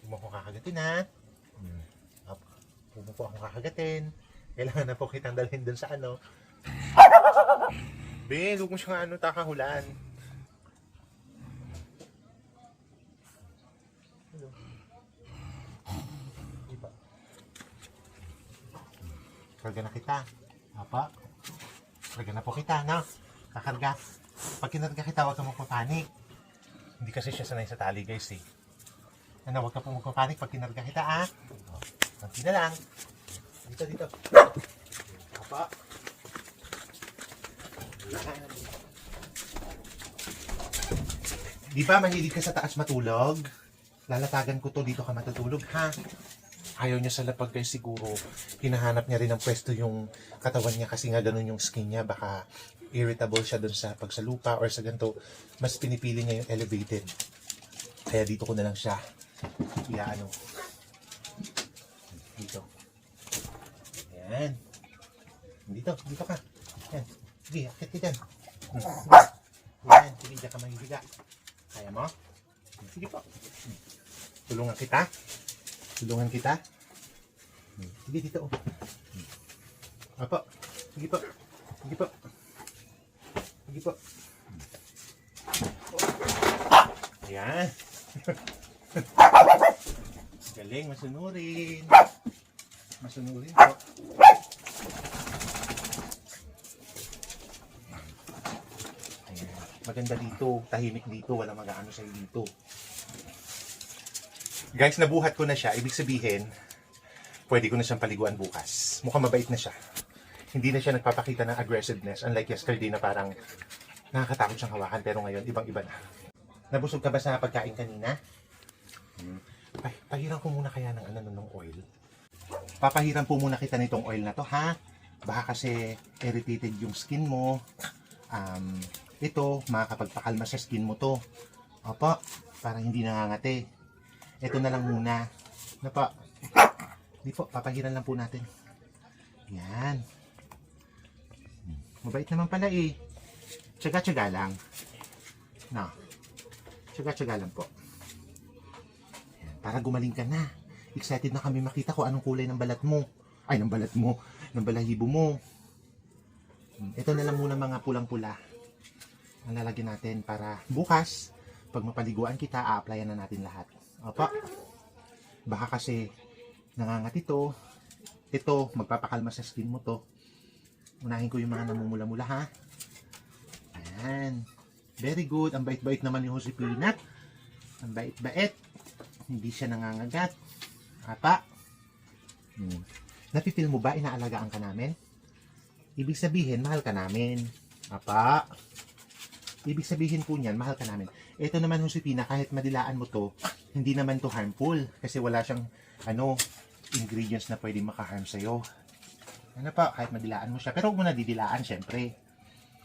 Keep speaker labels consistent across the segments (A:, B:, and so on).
A: Huwag mo akong kakagatin, ha? Up. Huwag mo po akong kakagatin. Kailangan na po kitang dalhin dun sa ano. Ben, huwag mo siya takahulan. Hello. Diba? Karga na kita. Apa? Karga na po kita, no? Kakarga. Pag kinarga kita, huwag ka magpapanik. Hindi kasi siya sanay sa tali, guys, eh. Ano, huwag ka po magpapanik pag kinarga kita, ah. Konti na lang. Dito, dito. Apa? Di ba mahilig ka sa taas matulog? Lalatagan ko to, dito ka matutulog, ha? Ayaw niya sa lapag, guys, siguro. Hinahanap niya rin ng pwesto yung katawan niya kasi nga ganun yung skin niya. Baka irritable siya dun sa pag sa lupa or sa ganito. Mas pinipili niya yung elevated. Kaya dito ko na lang siya. Ano. Dito. Ayan. Dito ka. Ayan. Sige, akit ka dyan. Ayan, sige, dyan ka mahihiga. Kaya mo? Sige po. Tulungan kita. Sige, dito, oh. Apo. Sige po. Ayan. Galing, masunurin po. Ayan. Maganda dito, tahimik dito, walang mag-aano sa'yo dito. Guys, nabuhat ko na siya. Ibig sabihin, pwede ko na siyang paliguan bukas. Mukhang mabait na siya. Hindi na siya nagpapakita ng aggressiveness. Unlike yesterday na parang nakakatakot siyang hawakan. Pero ngayon, ibang-iba na. Nabusog ka ba sa pagkain kanina? Pahiram ko muna kaya ng oil. Papahiram po muna kita nitong oil na to, ha? Baka kasi irritated yung skin mo. Ito, makakapagpakalma sa skin mo to. Opo, para hindi nangangati. Ito na lang muna. Ano po? Di po, papahiran lang po natin. Yan. Mabait naman pala, eh. Tsaga-tsaga lang. No. Tsaga-tsaga lang po. Yan. Para gumaling ka na. Excited na kami makita kung anong kulay ng balat mo. Ay, ng balat mo. Ng balahibo mo. Ito na lang muna mga pulang-pula. Ang lalagyan natin para bukas, pag mapaliguan kita, a-applyan na natin lahat. Opo. Baka kasi nangangat ito. Ito, magpapakalma sa skin mo to. Unahin ko yung mga namumula-mula, ha? Ayan. Very good. Ang bait-bait naman ni Jose Peanut. Ang bait-bait. Hindi siya nangangagat. Apa? Napipil mo ba? Inaalagaan ka namin? Ibig sabihin, mahal ka namin. Apa? Ibig sabihin po niyan, mahal ka namin. Ito naman, Josefina, kahit madilaan mo to, hindi naman to harmful. Kasi wala siyang, ingredients na pwedeng makaharm sa'yo. Ano pa, kahit madilaan mo siya. Pero huwag mo na didilaan, syempre.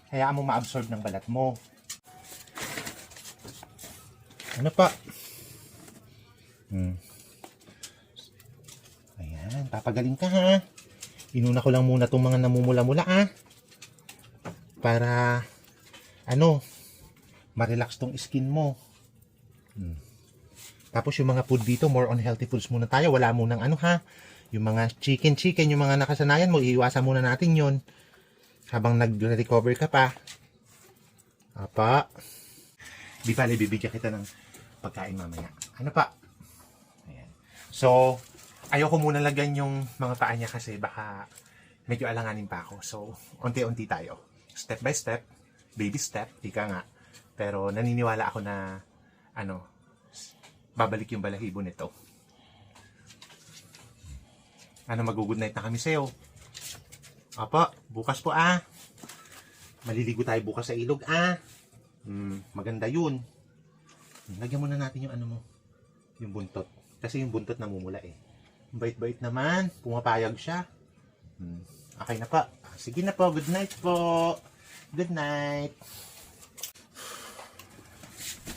A: Hayaan mo ma-absorb ng balat mo. Ano pa? Ayan, papagaling ka, ha? Inuna ko lang muna itong mga namumula-mula, ha? Para, ma-relax tong skin mo. Tapos yung mga food dito, more on healthy foods muna tayo. Wala munang ha? Yung mga chicken, yung mga nakasanayan mo, iiwasan muna natin yon habang nag-recover ka pa. Apa? Di pala, bibigyan kita ng pagkain mamaya. Ano pa? Ayan. So, ayoko muna lagyan yung mga paa niya kasi baka medyo alanganin pa ako. So, unti-unti tayo. Step by step, baby step, ika nga. Pero naniniwala ako na, babalik yung balahibo nito. Mag-good night na kami sa'yo. Opo, bukas po maliligo tayo bukas sa ilog maganda yun. Lagyan muna natin yung yung buntot. Kasi yung buntot namumula eh. Bait-bait naman, pumapayag siya. Okay na pa. Sige na po, good night po. Good night.